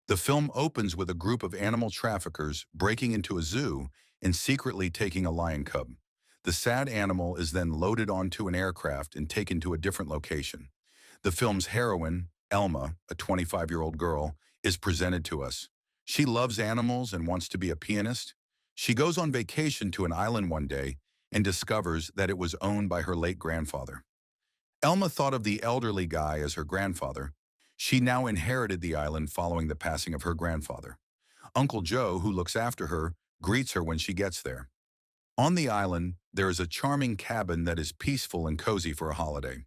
The film opens with a group of animal traffickers breaking into a zoo and secretly taking a lion cub. The sad animal is then loaded onto an aircraft and taken to a different location. The film's heroine, Elma, a 25-year-old girl, is presented to us. She loves animals and wants to be a pianist. She goes on vacation to an island one day and discovers that it was owned by her late grandfather. Elma thought of the elderly guy as her grandfather. She now inherited the island following the passing of her grandfather. Uncle Joe, who looks after her, greets her when she gets there. On the island, there is a charming cabin that is peaceful and cozy for a holiday.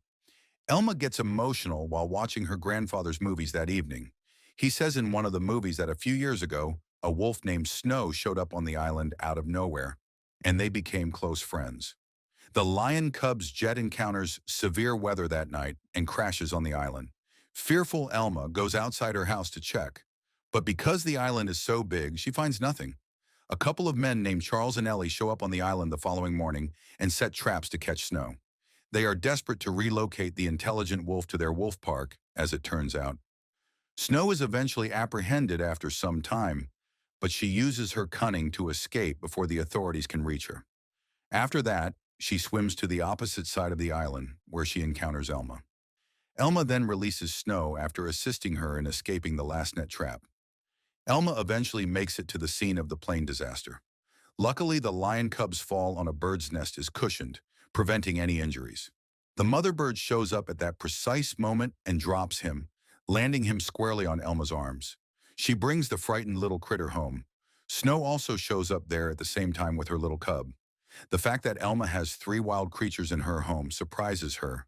Elma gets emotional while watching her grandfather's movies that evening. He says in one of the movies that a few years ago, a wolf named Snow showed up on the island out of nowhere, and they became close friends. The lion cub's jet encounters severe weather that night and crashes on the island. Fearful Elma goes outside her house to check, but because the island is so big, she finds nothing. A couple of men named Charles and Ellie show up on the island the following morning and set traps to catch Snow. They are desperate to relocate the intelligent wolf to their wolf park, as it turns out. Snow is eventually apprehended after some time, but she uses her cunning to escape before the authorities can reach her. After that, she swims to the opposite side of the island, where she encounters Elma. Elma then releases Snow after assisting her in escaping the last net trap. Elma eventually makes it to the scene of the plane disaster. Luckily, the lion cub's fall on a bird's nest is cushioned, preventing any injuries. The mother bird shows up at that precise moment and drops him, landing him squarely on Elma's arms. She brings the frightened little critter home. Snow also shows up there at the same time with her little cub. The fact that Elma has three wild creatures in her home surprises her.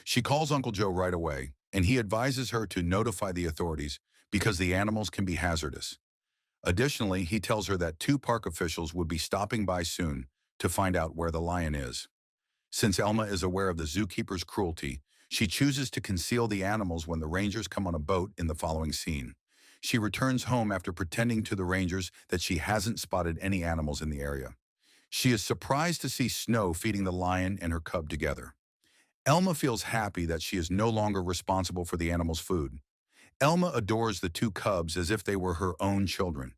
She calls Uncle Joe right away, and he advises her to notify the authorities because the animals can be hazardous. Additionally, he tells her that two park officials would be stopping by soon to find out where the lion is. Since Elma is aware of the zookeeper's cruelty, she chooses to conceal the animals when the rangers come on a boat in the following scene. She returns home after pretending to the rangers that she hasn't spotted any animals in the area. She is surprised to see Snow feeding the lion and her cub together. Elma feels happy that she is no longer responsible for the animal's food. Elma adores the two cubs as if they were her own children,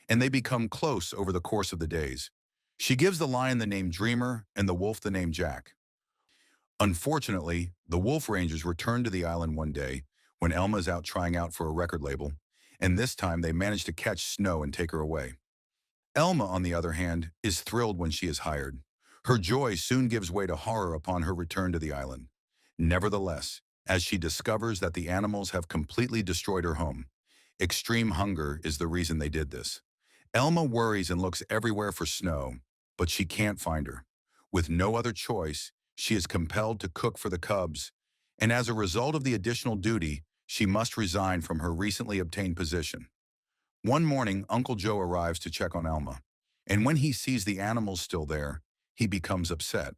and they become close over the course of the days. She gives the lion the name Dreamer and the wolf the name Jack. Unfortunately, the wolf rangers return to the island one day when Elma is out trying out for a record label, and this time they manage to catch Snow and take her away. Elma, on the other hand, is thrilled when she is hired. Her joy soon gives way to horror upon her return to the island. Nevertheless, as she discovers that the animals have completely destroyed her home, extreme hunger is the reason they did this. Elma worries and looks everywhere for Snow, but she can't find her. With no other choice, she is compelled to cook for the cubs, and as a result of the additional duty, she must resign from her recently obtained position. One morning, Uncle Joe arrives to check on Elma, and when he sees the animals still there, he becomes upset.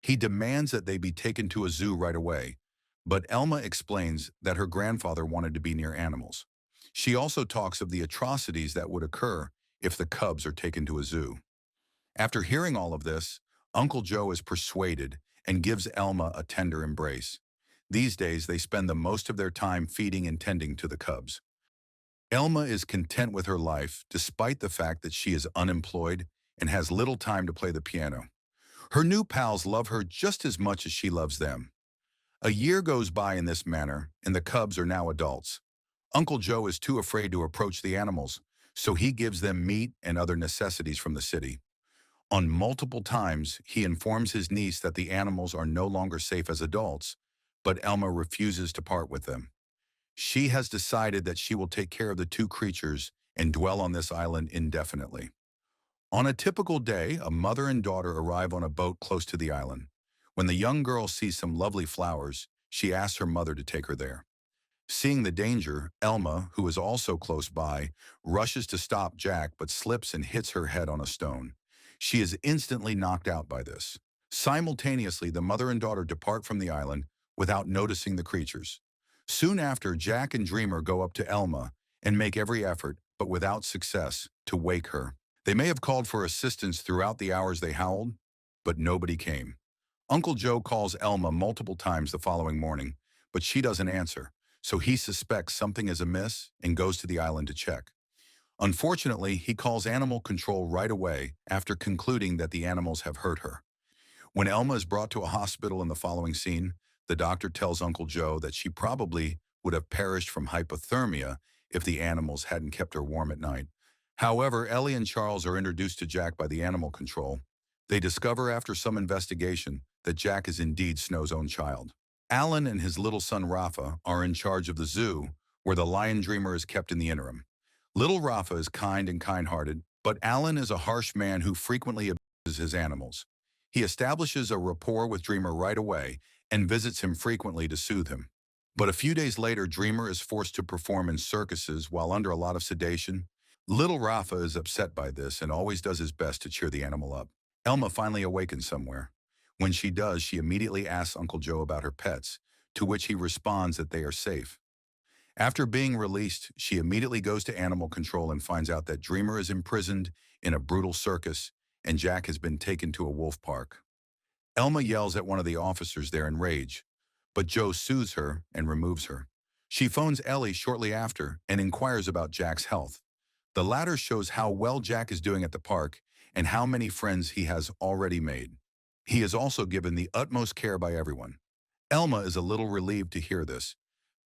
He demands that they be taken to a zoo right away, but Elma explains that her grandfather wanted to be near animals. She also talks of the atrocities that would occur if the cubs are taken to a zoo. After hearing all of this, Uncle Joe is persuaded and gives Elma a tender embrace. These days, they spend the most of their time feeding and tending to the cubs. Elma is content with her life despite the fact that she is unemployed and has little time to play the piano. Her new pals love her just as much as she loves them. A year goes by in this manner, and the cubs are now adults. Uncle Joe is too afraid to approach the animals, so he gives them meat and other necessities from the city. On multiple times, he informs his niece that the animals are no longer safe as adults, but Elma refuses to part with them. She has decided that she will take care of the two creatures and dwell on this island indefinitely. On a typical day, a mother and daughter arrive on a boat close to the island. When the young girl sees some lovely flowers, she asks her mother to take her there. Seeing the danger, Elma, who is also close by, rushes to stop Jack but slips and hits her head on a stone. She is instantly knocked out by this. Simultaneously, the mother and daughter depart from the island without noticing the creatures. Soon after, Jack and Dreamer go up to Elma and make every effort, but without success, to wake her. They may have called for assistance throughout the hours they howled, but nobody came. Uncle Joe calls Elma multiple times the following morning, but she doesn't answer. so he suspects something is amiss and goes to the island to check. Unfortunately, he calls animal control right away after concluding that the animals have hurt her. When Elma is brought to a hospital in the following scene, the doctor tells Uncle Joe that she probably would have perished from hypothermia if the animals hadn't kept her warm at night. However, Ellie and Charles are introduced to Jack by the animal control. They discover after some investigation that Jack is indeed Snow's own child. Alan and his little son Rafa are in charge of the zoo, where the lion dreamer is kept in the interim. Little Rafa is kind and kind-hearted, but Alan is a harsh man who frequently abuses his animals. He establishes a rapport with Dreamer right away and visits him frequently to soothe him. But a few days later, Dreamer is forced to perform in circuses while under a lot of sedation. Little Rafa is upset by this and always does his best to cheer the animal up. Elma finally awakens somewhere. When she does, she immediately asks Uncle Joe about her pets, to which he responds that they are safe. After being released, she immediately goes to animal control and finds out that Dreamer is imprisoned in a brutal circus and Jack has been taken to a wolf park. Elma yells at one of the officers there in rage, but Joe soothes her and removes her. She phones Ellie shortly after and inquires about Jack's health. The latter shows how well Jack is doing at the park and how many friends he has already made. He is also given the utmost care by everyone. Elma is a little relieved to hear this,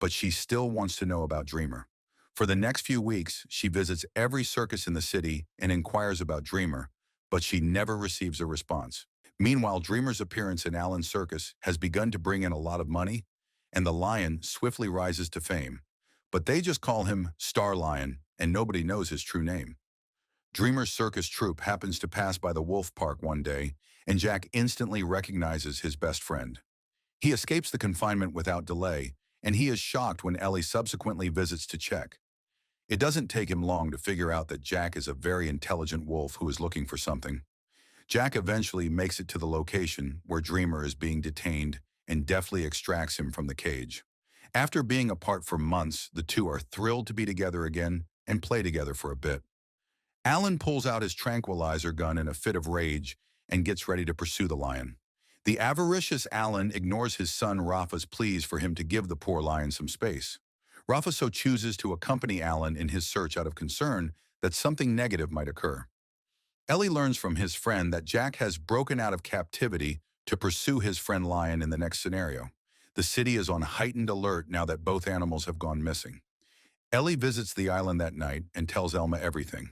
but she still wants to know about Dreamer. For the next few weeks, she visits every circus in the city and inquires about Dreamer, but she never receives a response. Meanwhile, Dreamer's appearance in Alan's circus has begun to bring in a lot of money, and the lion swiftly rises to fame. But they just call him Star Lion, and nobody knows his true name. Dreamer's circus troupe happens to pass by the wolf park one day, and Jack instantly recognizes his best friend. He escapes the confinement without delay, and he is shocked when Ellie subsequently visits to check. It doesn't take him long to figure out that Jack is a very intelligent wolf who is looking for something. Jack eventually makes it to the location where Dreamer is being detained and deftly extracts him from the cage. After being apart for months, the two are thrilled to be together again and play together for a bit. Alan pulls out his tranquilizer gun in a fit of rage and gets ready to pursue the lion. The avaricious Alan ignores his son Rafa's pleas for him to give the poor lion some space. Rafa so chooses to accompany Alan in his search out of concern that something negative might occur. Ellie learns from his friend that Jack has broken out of captivity to pursue his friend Lion in the next scenario. The city is on heightened alert now that both animals have gone missing. Ellie visits the island that night and tells Elma everything.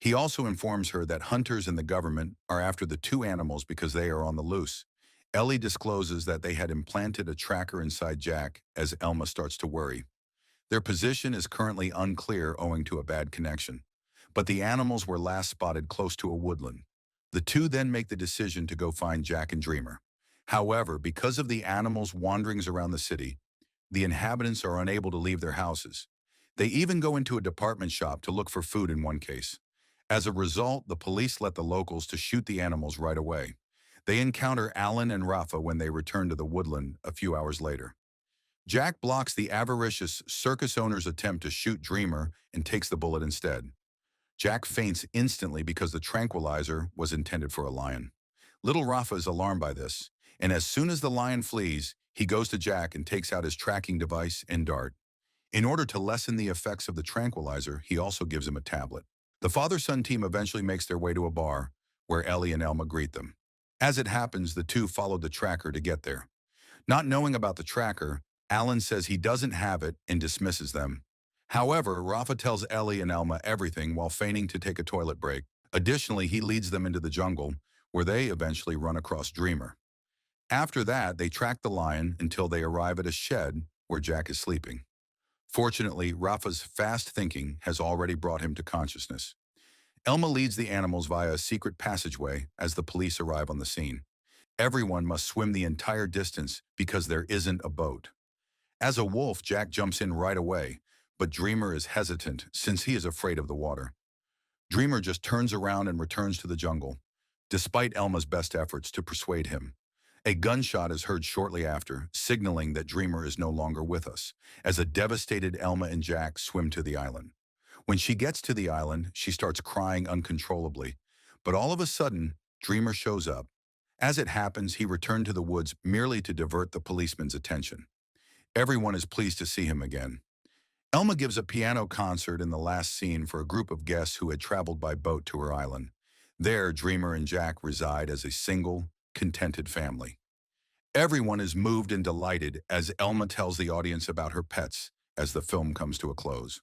He also informs her that hunters and the government are after the two animals because they are on the loose. Ellie discloses that they had implanted a tracker inside Jack as Elma starts to worry. Their position is currently unclear owing to a bad connection, but the animals were last spotted close to a woodland. The two then make the decision to go find Jack and Dreamer. However, because of the animals' wanderings around the city, the inhabitants are unable to leave their houses. They even go into a department shop to look for food in one case. As a result, the police let the locals to shoot the animals right away. They encounter Alan and Rafa when they return to the woodland a few hours later. Jack blocks the avaricious circus owner's attempt to shoot Dreamer and takes the bullet instead. Jack faints instantly because the tranquilizer was intended for a lion. Little Rafa is alarmed by this, and as soon as the lion flees, he goes to Jack and takes out his tracking device and dart. In order to lessen the effects of the tranquilizer, he also gives him a tablet. The father-son team eventually makes their way to a bar, where Ellie and Elma greet them. As it happens, the two followed the tracker to get there. Not knowing about the tracker, Alan says he doesn't have it and dismisses them. However, Rafa tells Ellie and Elma everything while feigning to take a toilet break. Additionally, he leads them into the jungle, where they eventually run across Dreamer. After that, they track the lion until they arrive at a shed where Jack is sleeping. Fortunately, Rafa's fast thinking has already brought him to consciousness. Elma leads the animals via a secret passageway as the police arrive on the scene. Everyone must swim the entire distance because there isn't a boat. As a wolf, Jack jumps in right away, but Dreamer is hesitant since he is afraid of the water. Dreamer just turns around and returns to the jungle, despite Elma's best efforts to persuade him. A gunshot is heard shortly after, signaling that Dreamer is no longer with us, as a devastated Elma and Jack swim to the island. When she gets to the island, she starts crying uncontrollably, but all of a sudden, Dreamer shows up. As it happens, he returned to the woods merely to divert the policeman's attention. Everyone is pleased to see him again. Elma gives a piano concert in the last scene for a group of guests who had traveled by boat to her island. There, Dreamer and Jack reside as a single, contented family. Everyone is moved and delighted as Elma tells the audience about her pets as the film comes to a close.